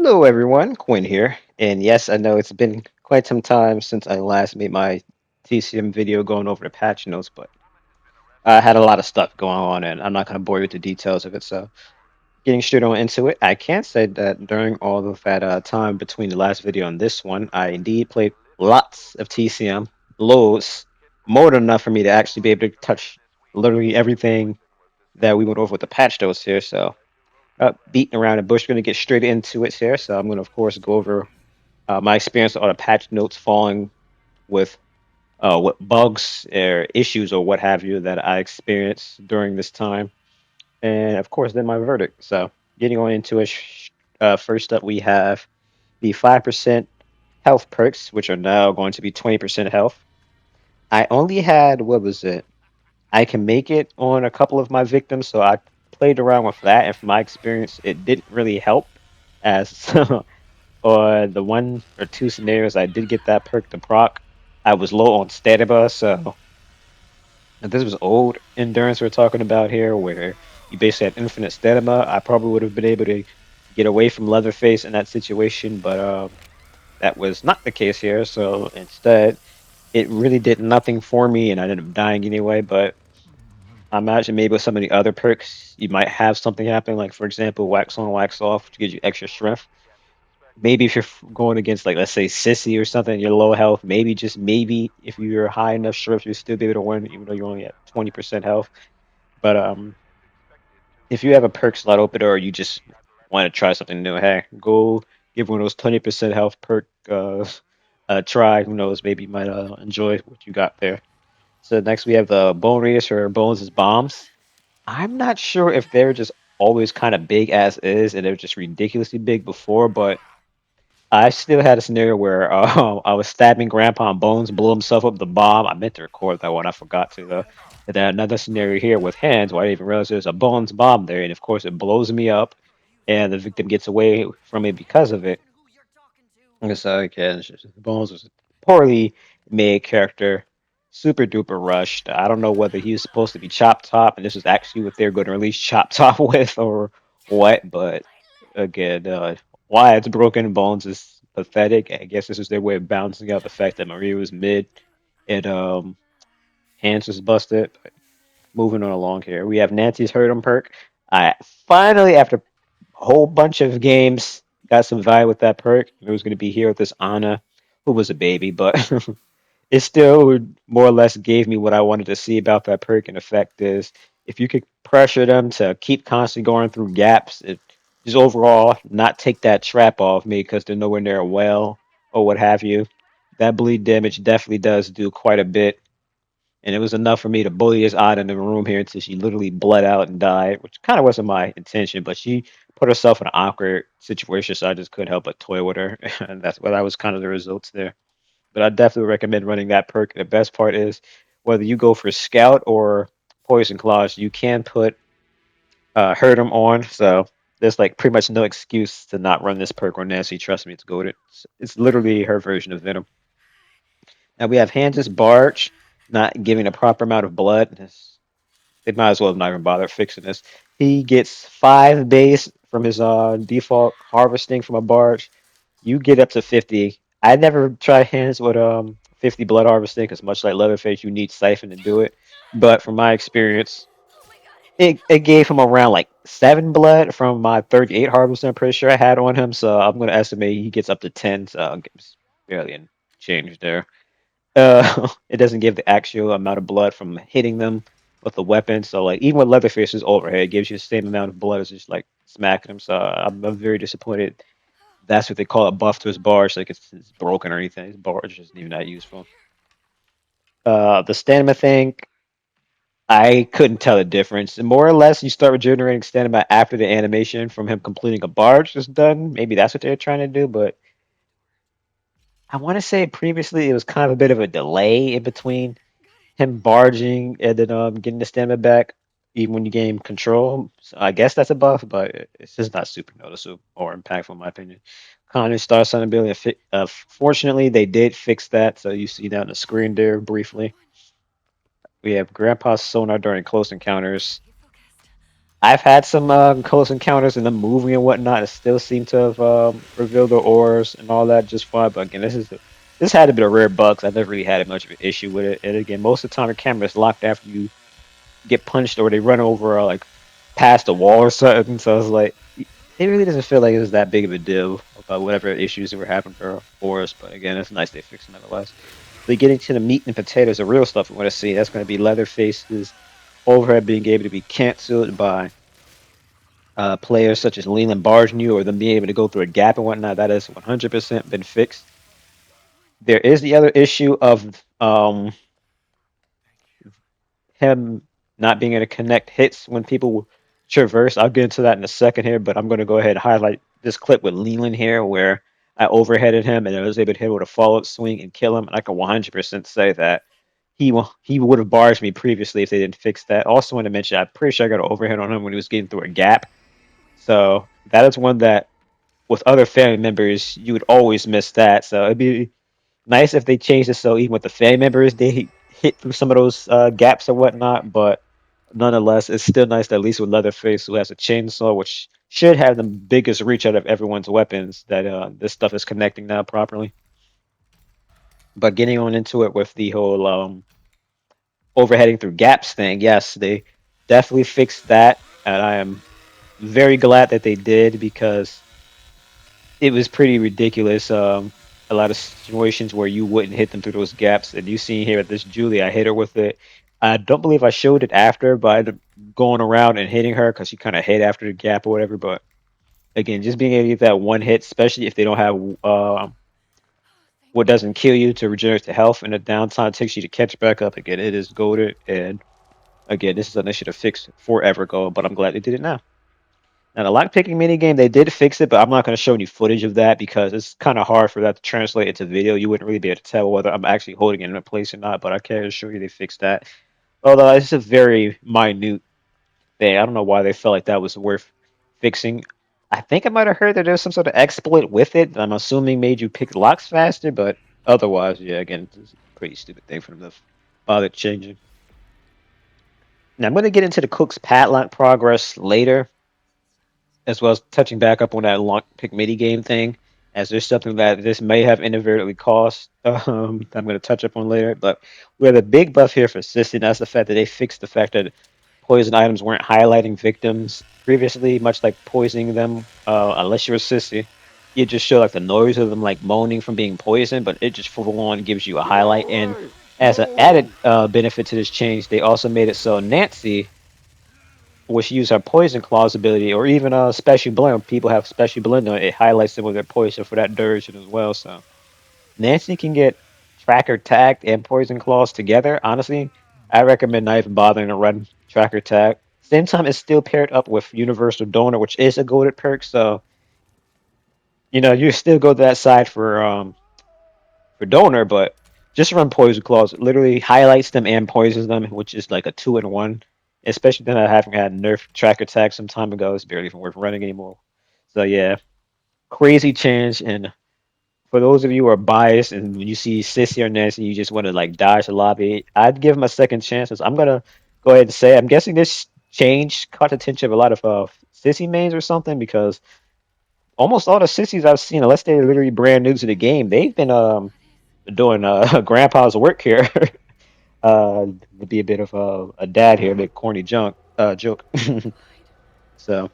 Hello, everyone. Quinn here. And yes, I know it's been quite some time since I last made my TCM video going over the patch notes, but I had a lot of stuff going on, and I'm not going to bore you with the details of it. So, getting straight on into it, I can say that during all of that time between the last video and this one, I indeed played lots of TCM, loads, more than enough for me to actually be able to touch literally everything that we went over with the patch notes here. So, beating around the bush, we're going to get straight into it here. So, I'm going to, of course, go over my experience on the patch notes falling with what bugs or issues or what have you that I experienced during this time, and of course, then my verdict. So, getting on into it, first up, we have the 5% health perks, which are now going to be 20% health. I only had, what was it? I can make it on a couple of my victims, so I played around with that, and from my experience, it didn't really help as or the one or two scenarios I did get that perk to proc, I was low on stamina, so if this was old endurance we're talking about here, where you basically had infinite stamina, I probably would have been able to get away from Leatherface in that situation, but that was not the case here. So instead, it really did nothing for me, and I ended up dying anyway. But I imagine maybe with some of the other perks, you might have something happen, like for example, wax on, wax off, which gives you extra strength. Maybe if you're going against, like, let's say Sissy or something, you're low health, maybe just maybe if you're high enough strength, you'll still be able to win, even though you're only at 20% health. But if you have a perk slot open or you just want to try something new, hey, go give one of those 20% health perk a try. Who knows? Maybe you might enjoy what you got there. So next we have the Bone Raiders or Bones as Bombs. I'm not sure if they're just always kind of big as is and they're just ridiculously big before, but I still had a scenario where I was stabbing Grandpa and Bones, blew himself up with the bomb. I meant to record that one, I forgot to though. And then another scenario here with hands where I didn't even realize there's a Bones bomb there, and of course it blows me up, and the victim gets away from it because of it. And so again, Bones was a poorly made character, super duper rushed. I don't know whether he was supposed to be Chop Top, and this was actually what they're going to release Chop Top with, or what. But again, why it's broken bones is pathetic. I guess this is their way of balancing out the fact that Maria was mid and Hans was busted. But moving on along here, we have Nancy's hurt him perk. I finally, after a whole bunch of games, got some value with that perk. It was going to be here with this Anna, who was a baby, but it still more or less gave me what I wanted to see about that perk. And effect is, if you could pressure them to keep constantly going through gaps, it just overall not take that trap off me because they're nowhere near a well or what have you. That bleed damage definitely does do quite a bit. And it was enough for me to bully his aunt in the room here until she literally bled out and died, which kind of wasn't my intention, but she put herself in an awkward situation, so I just couldn't help but toy with her. And that was kind of the results there. But I definitely recommend running that perk. The best part is whether you go for Scout or Poison Claws, you can put Hurt 'em on. So there's like pretty much no excuse to not run this perk on Nancy. Trust me, it's good. It's literally her version of Venom. Now we have Hansis Barge not giving a proper amount of blood. They might as well have not even bothered fixing this. He gets 5 base from his default harvesting from a barge. You get up to 50. I never tried hands with 50 blood harvesting because much like Leatherface, you need siphon to do it. But from my experience, it gave him around like 7 blood from my 38 harvesting. I'm pretty sure I had on him, so I'm gonna estimate he gets up to 10. So it's barely a change there. It doesn't give the actual amount of blood from hitting them with the weapon. So like even with Leatherface's overhead, it gives you the same amount of blood as just like smacking him. So I'm very disappointed. That's what they call a buff to his barge. Like it's broken or anything. His barge isn't even that useful. The stamina thing, I couldn't tell the difference. And more or less, you start regenerating stamina after the animation from him completing a barge is done. Maybe that's what they're trying to do, but I want to say previously it was kind of a bit of a delay in between him barging and then getting the stamina back, even when you gain control. So I guess that's a buff, but it's just not super noticeable or impactful in my opinion. Connor Star Sun ability. Fortunately, they did fix that, so you see that on the screen there briefly. We have Grandpa's sonar during close encounters. I've had some close encounters in the movie and whatnot. It still seem to have revealed the auras and all that just fine. But again, this had a bit of rare bugs. I never really had much of an issue with it. And again, most of the time the camera is locked after you get punched or they run over like past the wall or something. So it's like it really doesn't feel like it was that big of a deal about whatever issues that were happening for us. But again, it's nice they fixed them nonetheless. But getting to the meat and potatoes, the real stuff we want to see, that's going to be Leatherface's overhead being able to be canceled by players such as Leland Bargenu or them being able to go through a gap and whatnot. That has 100% been fixed. There is the other issue of him not being able to connect hits when people traverse. I'll get into that in a second here, but I'm going to go ahead and highlight this clip with Leland here where I overheaded him and I was able to hit him with a follow-up swing and kill him. And I can 100% say that he would have barged me previously if they didn't fix that. Also want to mention, I'm pretty sure I got an overhead on him when he was getting through a gap. So that is one that with other family members you would always miss that. So it'd be nice if they changed it so even with the family members they hit through some of those gaps or whatnot. But nonetheless, it's still nice that at least with Leatherface, who has a chainsaw, which should have the biggest reach out of everyone's weapons, that this stuff is connecting now properly. But getting on into it with the whole overheading through gaps thing, yes, they definitely fixed that, and I am very glad that they did because it was pretty ridiculous. A lot of situations where you wouldn't hit them through those gaps, and you see here at this Julie, I hit her with it. I don't believe I showed it after by going around and hitting her because she kind of hit after the gap or whatever. But again, just being able to get that one hit, especially if they don't have what doesn't kill you to regenerate the health and the downtime takes you to catch back up again, it is goaded. And again, this is something they should have fixed forever ago, but I'm glad they did it now. Now, the lock picking mini game, they did fix it, but I'm not going to show any footage of that because it's kind of hard for that to translate into video. You wouldn't really be able to tell whether I'm actually holding it in place or not, but I can assure you they fixed that. Although it's a very minute thing. I don't know why they felt like that was worth fixing. I think I might have heard that there's some sort of exploit with it that I'm assuming made you pick locks faster, but otherwise, yeah, again, it's a pretty stupid thing for them to bother changing. Now, I'm going to get into the Cook's padlock progress later as well as touching back up on that long pick midi game thing, as there's something that this may have inadvertently caused. I'm going to touch up on later. But we have a big buff here for Sissy, and that's the fact that they fixed the fact that poison items weren't highlighting victims previously, much like poisoning them. Unless you're a Sissy, you just show like the noise of them like moaning from being poisoned, but it just full on gives you a highlight. And as an added benefit to this change, they also made it so Nancy which use our poison clause ability, or even special blend. People have special blend on it. It highlights them with their poison for that duration as well. So Nancy can get tracker tagged and poison clause together. Honestly, I recommend not even bothering to run tracker tag. Same time, it's still paired up with universal donor, which is a goaded perk. So you still go to that side for donor, but just run poison claws. It literally highlights them and poisons them, which is like a 2-in-1. Especially then I haven't had nerf track attack some time ago. It's barely even worth running anymore. So yeah, crazy change. And for those of you who are biased and when you see Sissy or Nancy, you just want to like dodge the lobby, I'd give them a second chance. I'm gonna go ahead and say I'm guessing this change caught the attention of a lot of Sissy mains or something because almost all the sissies I've seen, unless they're literally brand new to the game, they've been doing grandpa's work here. Would be a bit of a dad here, a bit corny joke. So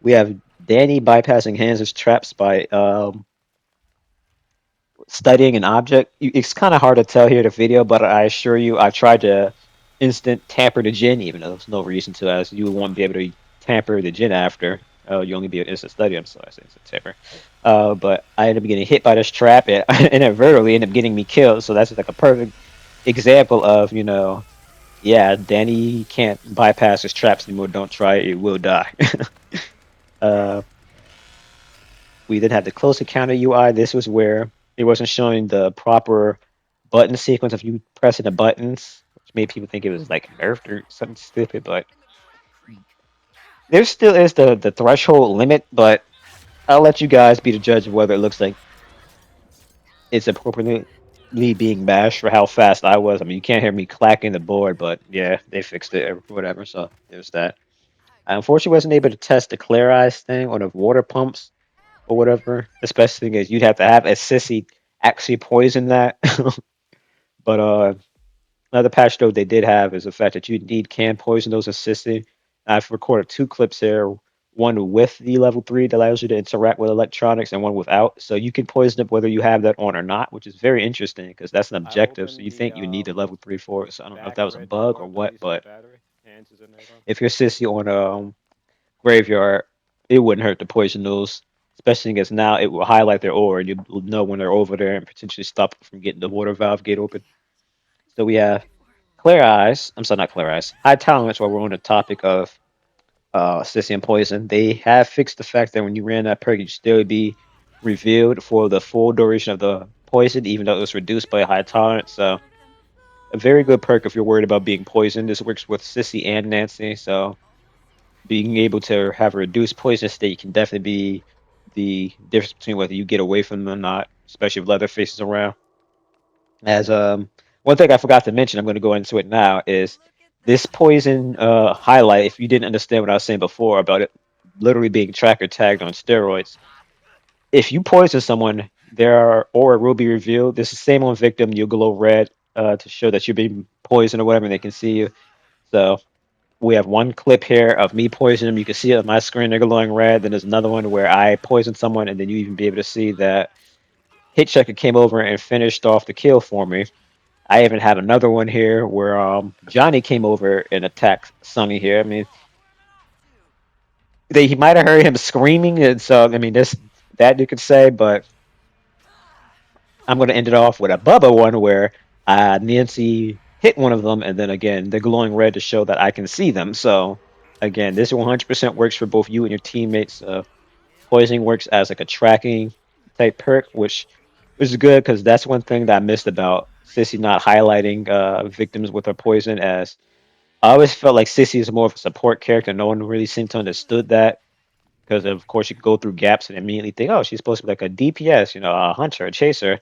we have Danny bypassing Hans's traps by studying an object. It's kind of hard to tell here in the video, but I assure you, I tried to instant tamper the gin, even though there's no reason to, as you won't be able to tamper the gin after. You only be able to instant study them, so I say instant tamper. But I ended up getting hit by this trap and inadvertently ended up getting me killed. So that's like a perfect example of, yeah, Danny can't bypass his traps anymore. Don't try it; it will die. uh, we then had the close encounter UI. This was where it wasn't showing the proper button sequence of you pressing the buttons, which made people think it was like nerfed or something stupid. But there still is the threshold limit. But I'll let you guys be the judge of whether it looks like it's appropriately being bashed for how fast I was. I mean, you can't hear me clacking the board, but yeah, they fixed it or whatever. So there's that. I unfortunately wasn't able to test the clear eyes thing on the water pumps or whatever. Especially because you'd have to have a sissy actually poison that. But another patch note they did have is the fact that you need can poison those assisting. I've recorded two clips here, one with the level 3 that allows you to interact with electronics and one without. So you can poison it whether you have that on or not, which is very interesting because that's an I objective. So opened you the think you need a level 3 for it. So I don't know if that was a back red bug or drawer to what, reset the but battery. Hands is in there though. if you're sissy on graveyard, it wouldn't hurt to poison those, especially because now it will highlight their aura and you know when they're over there and potentially stop them from getting the water valve gate open. So we have Clear Eyes. I'm sorry, not Clear Eyes. High Tolerance. While we're on the topic of Scythian Poison, they have fixed the fact that when you ran that perk, you'd still be revealed for the full duration of the poison, even though it was reduced by High Tolerance. So a very good perk if you're worried about being poisoned. This works with Sissy and Nancy. So being able to have a reduced poison state can definitely be the difference between whether you get away from them or not, especially if Leatherface is around. As one thing I forgot to mention, I'm going to go into it now, is this poison highlight. If you didn't understand what I was saying before about it literally being tracker tagged on steroids, if you poison someone, their aura will be revealed. This is the same on victim. You'll glow red to show that you're being poisoned or whatever, and they can see you. So we have one clip here of me poisoning them. You can see it on my screen, they're glowing red. Then there's another one where I poisoned someone, and then you even be able to see that Hitchecker came over and finished off the kill for me. I even have another one here where Johnny came over and attacked Sonny here. I mean, he might have heard him screaming, and so I mean, this that you could say, but I'm going to end it off with a Bubba one where Nancy hit one of them, and then again, they're glowing red to show that I can see them. So again, this 100% works for both you and your teammates. Poisoning works as like a tracking type perk, which is good because that's one thing that I missed about Sissy not highlighting victims with her poison. As I always felt like Sissy is more of a support character. No one really seemed to understood that because of course you could go through gaps and immediately think, oh, she's supposed to be like a DPS, a hunter, a chaser.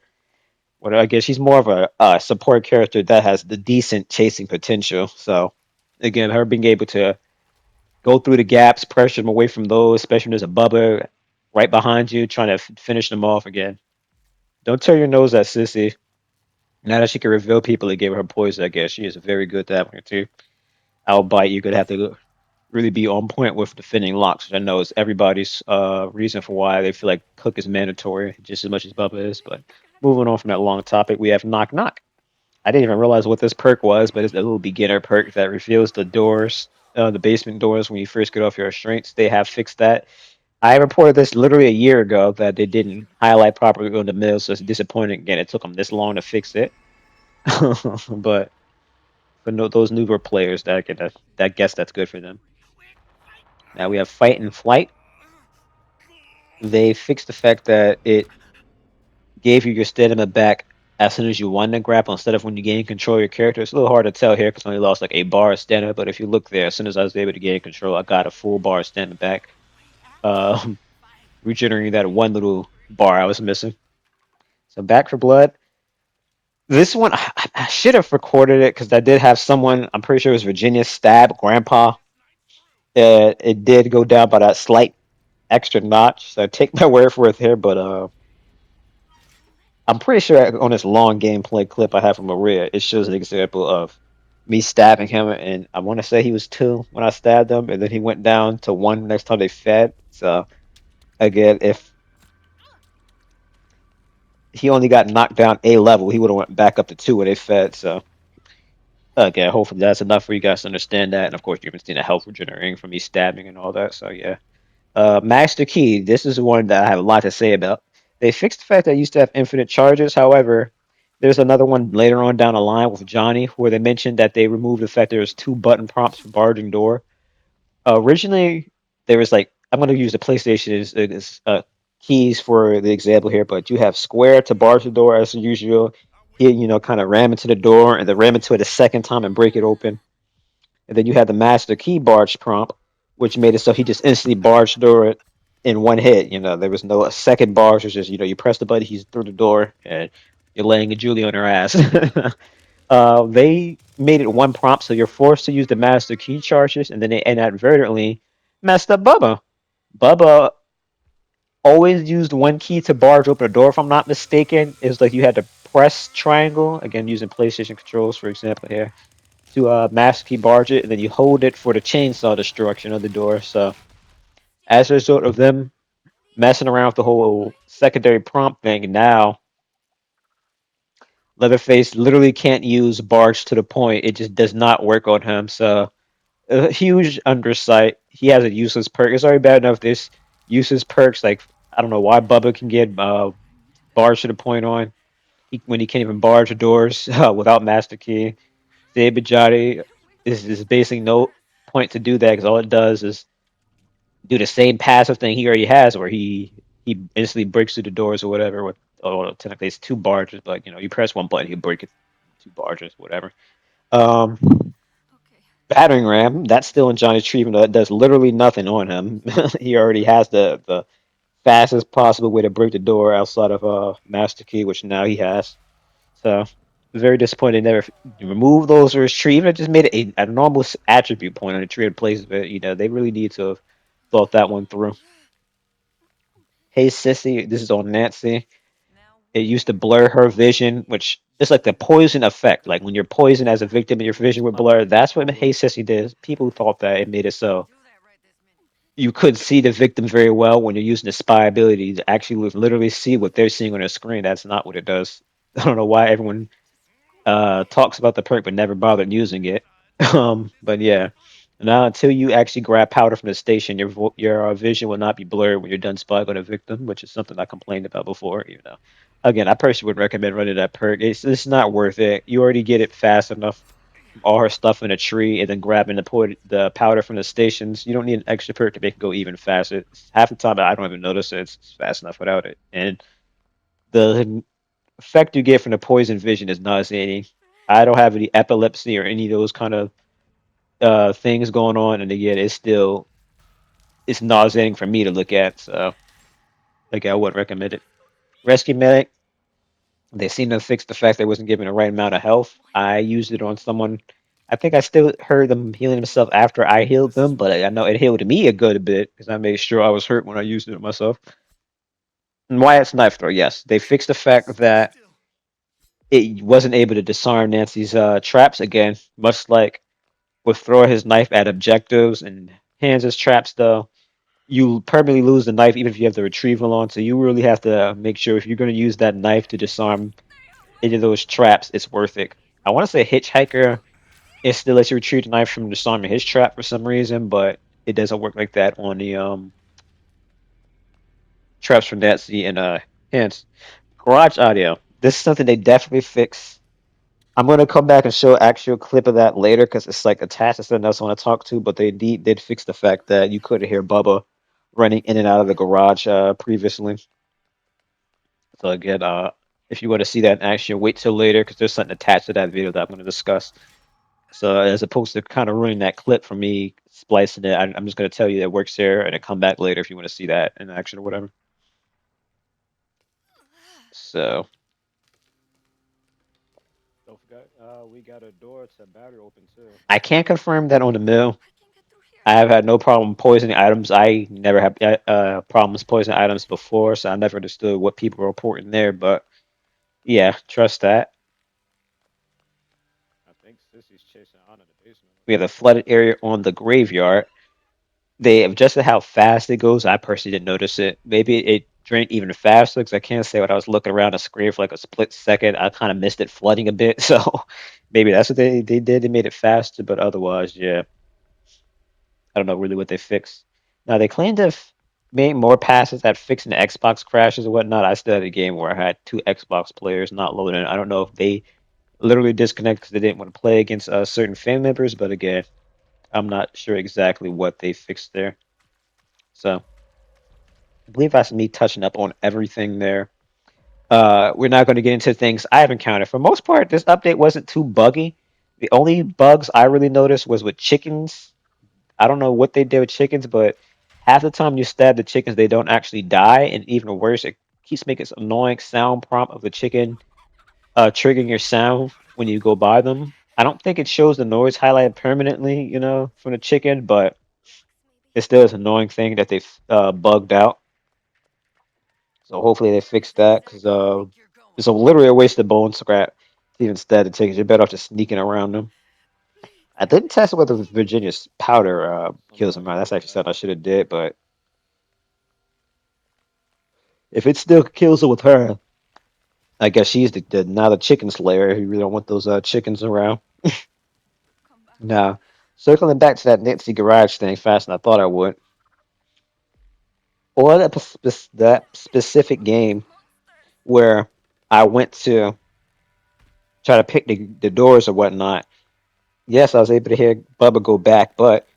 Well, I guess she's more of a support character that has the decent chasing potential. So again, her being able to go through the gaps, pressure them away from those, especially when there's a Bubba right behind you trying to finish them off again. Don't turn your nose at Sissy. Now that she can reveal people that gave her poison, I guess she is very good at that one too. Albeit you could have to really be on point with defending locks, which I know is everybody's reason for why they feel like Cook is mandatory just as much as Bubba is. But moving on from that long topic, we have Knock Knock. I didn't even realize what this perk was, but it's a little beginner perk that reveals the doors, the basement doors when you first get off your restraints. They have fixed that. I reported this literally a year ago that they didn't highlight properly on the mill, so it's disappointing. Again, it took them this long to fix it. But for those newer players, that guess that's good for them. Now we have Fight and Flight. They fixed the fact that it gave you your stamina back as soon as you won the grapple instead of when you gain control of your character. It's a little hard to tell here because I only lost like a bar of stamina, but if you look there, as soon as I was able to gain control, I got a full bar of stamina back, um, regenerating that one little bar I was missing. So Back for Blood. This one, I should have recorded it because I did have someone, I'm pretty sure it was Virginia, stab Grandpa. It did go down by that slight extra notch, so take my word for it here, but I'm pretty sure on this long gameplay clip I have from Maria, it shows an example of me stabbing him, and I want to say he was two when I stabbed him, and then he went down to one next time they fed. So again, if he only got knocked down a level, he would have went back up to two when they fed. So again, hopefully that's enough for you guys to understand that. And of course, you've been seeing the health regenerating from me stabbing and all that. So yeah. Master Key, this is one that I have a lot to say about. They fixed the fact that I used to have infinite charges. However, there's another one later on down the line with Johnny where they mentioned that they removed the fact there's two button prompts for barging door. Originally, there was like, I'm going to use the PlayStation as keys for the example here, but you have square to barge the door as usual. Hit, kind of ram into the door and then ram into it a second time and break it open. And then you had the master key barge prompt, which made it so he just instantly barged through it in one hit. There was no a second barge. It was just, you press the button, he's through the door, and you're laying a Julie on her ass. They made it one prompt, so you're forced to use the master key charges, and then they inadvertently Messed up Bubba. Bubba always used one key to barge open a door, if I'm not mistaken. It was like you had to press triangle, again using PlayStation controls, for example, here, to master key barge it, and then you hold it for the chainsaw destruction of the door. So as a result of them messing around with the whole secondary prompt thing, now Leatherface literally can't use barge to the point. It just does not work on him. So a huge undersight. He has a useless perk. It's already bad enough this useless perks like I don't know why Bubba can get barge to the point on when he can't even barge the doors without master key. David Bajati is basically no point to do that because all it does is do the same passive thing he already has, where he instantly breaks through the doors or whatever. With oh, technically it's two barges, but you press one button, you break it two barges, whatever. Um, battering ram that's still in Johnny's tree, even though it does literally nothing on him. He already has the fastest possible way to break the door outside of master key, which now he has. So very disappointed they never removed those for his tree. Even if it just made it a normal attribute point on the tree in place of it. They really need to have thought that one through. Hey Sissy, this is on Nancy. It used to blur her vision, which is like the poison effect. Like when you're poisoned as a victim and your vision would Like blur. That's what Hey totally. Sissy did. People thought that it made it so you could see the victim very well when you're using the spy ability to actually literally see what they're seeing on their screen. That's not what it does. I don't know why everyone talks about the perk but never bothered using it. But yeah, now until you actually grab powder from the station, your vision will not be blurred when you're done spying on a victim, which is something I complained about before. Again, I personally would recommend running that perk. It's not worth it. You already get it fast enough from all her stuff in a tree, and then grabbing the powder from the stations. You don't need an extra perk to make it go even faster. Half the time, I don't even notice it. It's fast enough without it, and the effect you get from the poison vision is nauseating. I don't have any epilepsy or any of those kind of things going on, and again, it's nauseating for me to look at. So, like, I wouldn't recommend it. Rescue medic, they seem to fix the fact they wasn't given the right amount of health. I used it on someone. I think I still heard them healing themselves after I healed them, but I know it healed me a good bit because I made sure I was hurt when I used it myself. And Wyatt's knife throw, yes, they fixed the fact that it wasn't able to disarm Nancy's traps again, much like with throwing his knife at objectives and Hans's traps, though. You permanently lose the knife even if you have the retrieval on. So you really have to make sure if you're going to use that knife to disarm any of those traps, it's worth it. I want to say Hitchhiker, it still lets you retrieve the knife from disarming his trap for some reason, but it doesn't work like that on the traps from Nancy and Hans. Garage audio. This is something they definitely fix. I'm gonna come back and show actual clip of that later because it's like attached to something else I want to talk to. But they did fix the fact that you couldn't hear Bubba running in and out of the garage previously. So again, if you want to see that in action, wait till later because there's something attached to that video that I'm going to discuss. So as opposed to kind of ruining that clip for me splicing it, I'm just going to tell you that it works here and then come back later if you want to see that in action or whatever. So Don't forget, we got a door to battery open too. I can't confirm that on the mill. I have had no problem poisoning items. I never had problems poisoning items before, so I never understood what people were reporting there. But yeah, trust that. I think Sissy's chasing Anna in the basement. We have a flooded area on the graveyard. They adjusted how fast it goes. I personally didn't notice it. Maybe it drained even faster because I can't say what I was looking around the screen for like a split second. I kind of missed it flooding a bit, so maybe that's what they did. They made it faster, but otherwise, yeah, I don't know really what they fixed. Now they claim to have made more passes at fixing the Xbox crashes or whatnot. I still had a game where I had two Xbox players not loading. I don't know if they literally disconnected because they didn't want to play against certain family members, but again, I'm not sure exactly what they fixed there. So I believe that's me touching up on everything there. We're not going to get into things I've encountered. For most part, this update wasn't too buggy. The only bugs I really noticed was with chickens. I don't know what they did with chickens, but half the time you stab the chickens, they don't actually die, and even worse, it keeps making this annoying sound prompt of the chicken triggering your sound when you go by them. I don't think it shows the noise highlighted permanently, from the chicken, but It still is an annoying thing that they've bugged out. So hopefully they fix that because it's literally a waste of bone scrap to even instead to take it. You're better off just sneaking around them. I didn't test whether Virginia's powder kills them. Right? That's actually something I should have did, but if it still kills it with her, I guess she's the now the chicken slayer. You really don't want those chickens around. Now, circling back to that Nancy Garage thing faster than I thought I would. Or that specific game where I went to try to pick the doors or whatnot. Yes, I was able to hear Bubba go back, but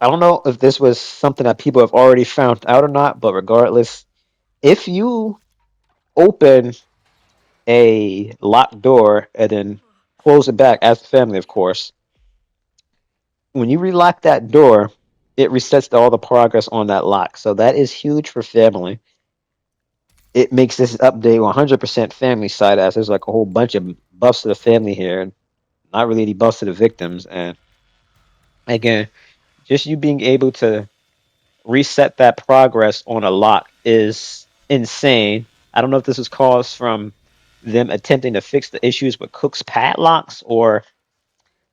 I don't know if this was something that people have already found out or not. But regardless, if you open a locked door and then close it back as a family, of course, when you relock that door, it resets all the progress on that lock. So that is huge for family. It makes this update 100% family side as there's like a whole bunch of buffs to the family here, and not really any buffs to the victims. And again, just you being able to reset that progress on a lock is insane. I don't know if this was caused from them attempting to fix the issues with Cook's padlocks or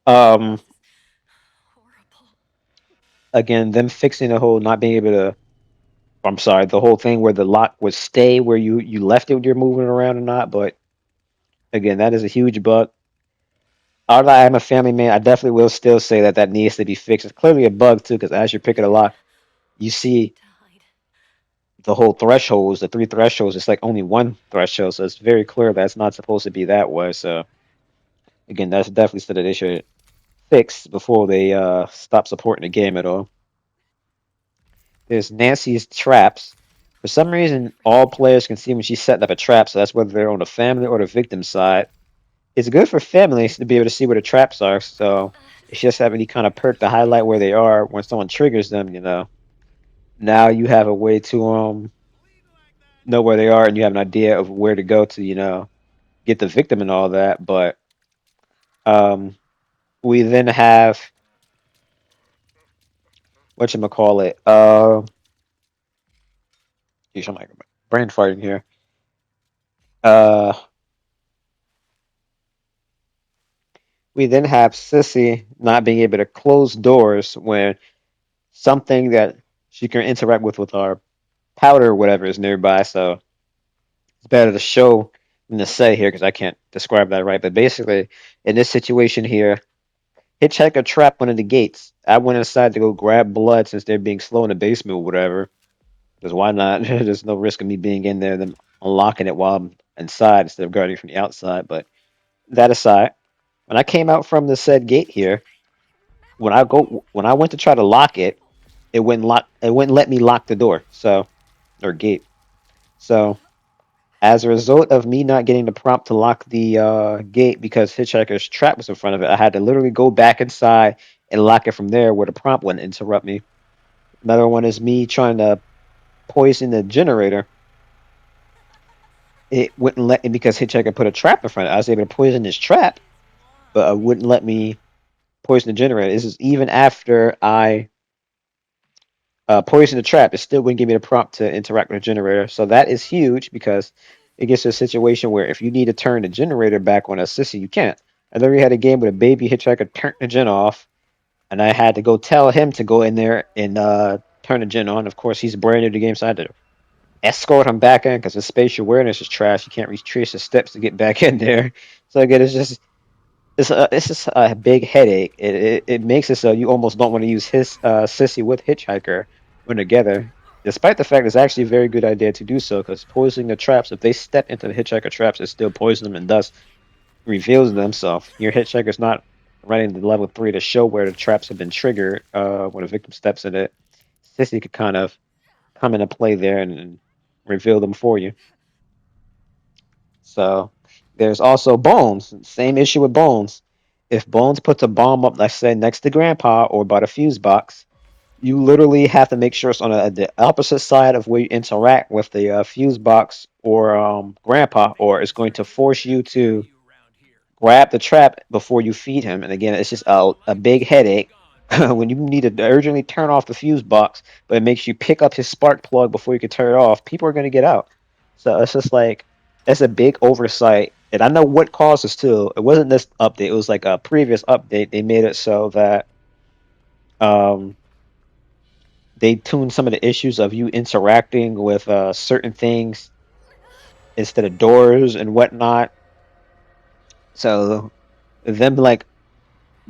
um again them fixing the whole not being able to I'm sorry, the whole thing where the lock would stay where you left it when you're moving around or not, but again, that is a huge bug. Although I am a family man, I definitely will still say that that needs to be fixed. It's clearly a bug too, because as you're picking a lock, you see the whole thresholds, the three thresholds. It's like only one threshold, so it's very clear that's not supposed to be that way. So again, that's definitely something they should fix before they stop supporting the game at all. There's Nancy's traps. For some reason, all players can see when she's setting up a trap, so that's whether they're on the family or the victim side. It's good for families to be able to see where the traps are, so it's just have any kind of perk to highlight where they are when someone triggers them. Now you have a way to know where they are and you have an idea of where to go to get the victim and all that. But um, we then have whatchamacallit. Geez, I'm like brain farting here. Uh, we then have Sissy not being able to close doors when something that she can interact with our powder or whatever is nearby. So it's better to show than to say here because I can't describe that right. But basically, in this situation here, Hitchhiker trapped one of the gates. I went inside to go grab blood since they're being slow in the basement or whatever. Because why not? There's no risk of me being in there, then unlocking it while I'm inside instead of guarding from the outside. But that aside, when I came out from the said gate here, when I went to try to lock it, it wouldn't let me lock the door. So or gate. So as a result of me not getting the prompt to lock the gate because Hitchhiker's trap was in front of it, I had to literally go back inside and lock it from there where the prompt wouldn't interrupt me. Another one is me trying to poison the generator. It wouldn't let me because Hitchhiker put a trap in front of it. I was able to poison his trap, but it wouldn't let me poison the generator. This is even after I poisoned the trap. It still wouldn't give me the prompt to interact with the generator. So that is huge because it gets to a situation where if you need to turn the generator back on a sissy, you can't. I literally had a game with a baby Hitchhiker turn the gen off, and I had to go tell him to go in there and turn the gen on. Of course, he's brand new to the game, so I had to escort him back in because his spatial awareness is trash. You can't retrace his steps to get back in there. So again, it's just a big headache. It makes it so you almost don't want to use his sissy with Hitchhiker when together. Despite the fact it's actually a very good idea to do so, because poisoning the traps, if they step into the Hitchhiker traps, it still poisons them and thus reveals them. So if your Hitchhiker's not running the level 3 to show where the traps have been triggered when a victim steps in it, Sissy could kind of come into play there and reveal them for you. So there's also Bones. Same issue with Bones. If Bones puts a bomb up, let's say next to Grandpa or by the fuse box, you literally have to make sure it's on the opposite side of where you interact with the fuse box or Grandpa, or it's going to force you to grab the trap before you feed him. And again, it's just a big headache. when you need to urgently turn off the fuse box, but it makes you pick up his spark plug before you can turn it off, people are going to get out. So it's just like that's a big oversight. And I know what caused this too. It wasn't this update. It was like a previous update. They made it so that um, they tuned some of the issues of you interacting with certain things instead of doors and whatnot. So them like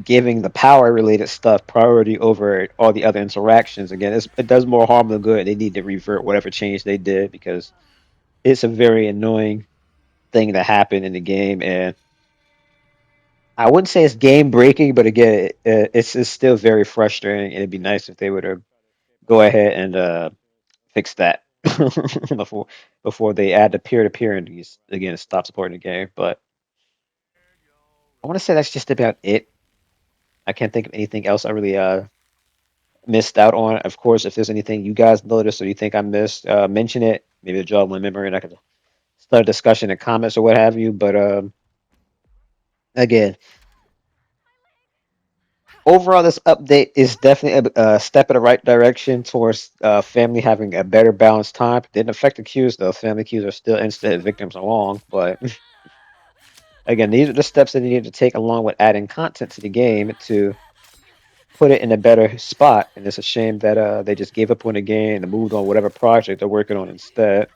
giving the power related stuff priority over all the other interactions. Again, it does more harm than good. They need to revert whatever change they did because it's a very annoying thing that happened in the game. And I wouldn't say it's game breaking, but again, it's still very frustrating. And it'd be nice if they would have go ahead and fix that before they add the peer to peer and again stop supporting the game. But I want to say that's just about it. I can't think of anything else I really missed out on. Of course, if there's anything you guys noticed or you think I missed, mention it. Maybe a jog my memory and I could start a discussion in comments or what have you. But again, overall, this update is definitely a step in the right direction towards family having a better balanced time. Didn't affect the queues though. Family queues are still instant victims along, but again, these are the steps that you need to take along with adding content to the game to put it in a better spot. And it's a shame that they just gave up on the game and moved on whatever project they're working on instead.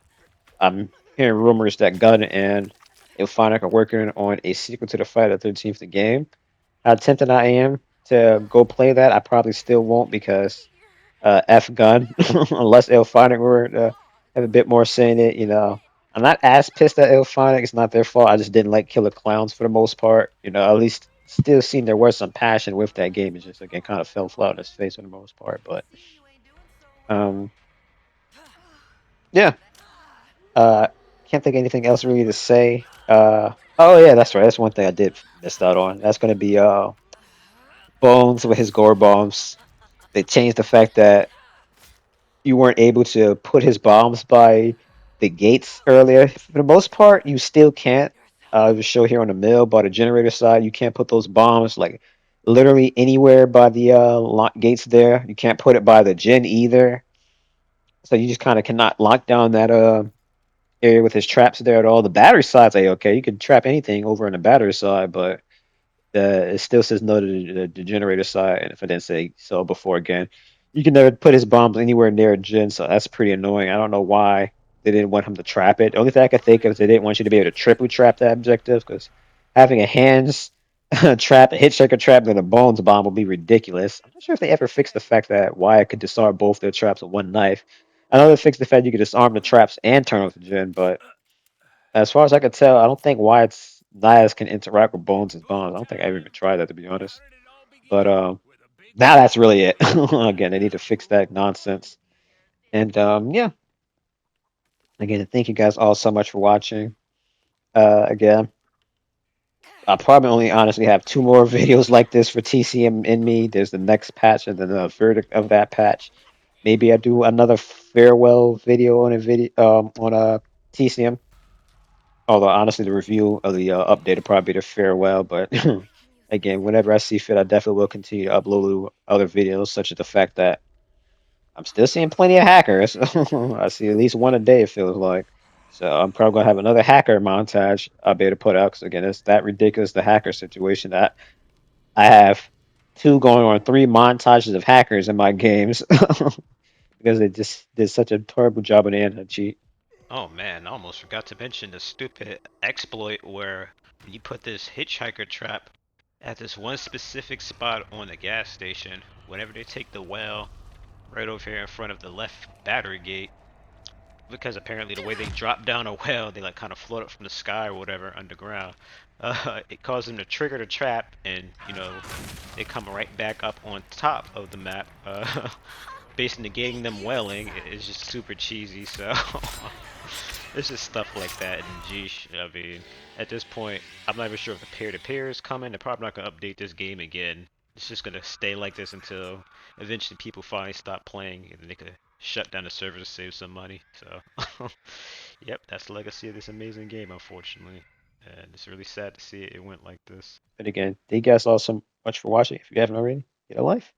I'm hearing rumors that Gunn and Ilphonic are working on a sequel to the Friday the 13th game. How tempted I am to go play that, I probably still won't because F Gun, unless Ilphonic were to have a bit more say in it, I'm not as pissed at Ilphonic. It's not their fault. I just didn't like Killer Clowns for the most part. At least still seeing there was some passion with that game. It just again kind of fell flat on its face for the most part. But um, yeah, uh, can't think of anything else really to say. Oh yeah, that's right. That's one thing I did miss out on. That's gonna be Bones with his gore bombs. They changed the fact that you weren't able to put his bombs by the gates earlier. For the most part, you still can't. The show here on the mill, by the generator side, you can't put those bombs like literally anywhere by the gates there. You can't put it by the gen either. So you just kind of cannot lock down that area with his traps there at all. The battery side's like okay, you can trap anything over on the battery side, but it still says no to the generator side. And if I didn't say so before again, you can never put his bombs anywhere near a gen, so that's pretty annoying. I don't know why they didn't want him to trap it. The only thing I could think of is they didn't want you to be able to triple trap that objective because having a hands trap, a hit shaker trap, and a bones bomb would be ridiculous. I'm not sure if they ever fixed the fact that Wyatt could disarm both their traps with one knife. I know they fixed the fact you could disarm the traps and turn off the gen, but as far as I could tell, I don't think Wyatt's knives can interact with Bones' bombs. I don't think I ever even tried that to be honest. But now that's really it. Again, they need to fix that nonsense. And yeah, again, thank you guys all so much for watching. Again, I'll probably only honestly have two more videos like this for TCM in me. There's the next patch and then the verdict of that patch. Maybe I do another farewell video on a video on a TCM. Although honestly, the review of the update will probably be the farewell. But again, whenever I see fit, I definitely will continue to upload other videos, such as the fact that I'm still seeing plenty of hackers. I see at least one a day, it feels like. So I'm probably gonna have another hacker montage I'll be able to put out. Because again, it's that ridiculous the hacker situation that I have two going on three montages of hackers in my games because they just did such a terrible job of the anti-cheat. Oh man, I almost forgot to mention the stupid exploit where you put this hitchhiker trap at this one specific spot on the gas station. Whenever they take the well right over here in front of the left battery gate, because apparently the way they drop down a well, they like kind of float up from the sky or whatever underground. It caused them to trigger the trap, and they come right back up on top of the map, basically negating them welling. It's just super cheesy. So it's just stuff like that. And geesh, I mean, at this point, I'm not even sure if the peer-to-peer is coming. They're probably not gonna update this game again. It's just gonna stay like this until eventually people finally stop playing, and then they could shut down the server to save some money. So, yep, that's the legacy of this amazing game, unfortunately. And it's really sad to see it went like this. But again, thank you guys all so much for watching. If you haven't already, get a life.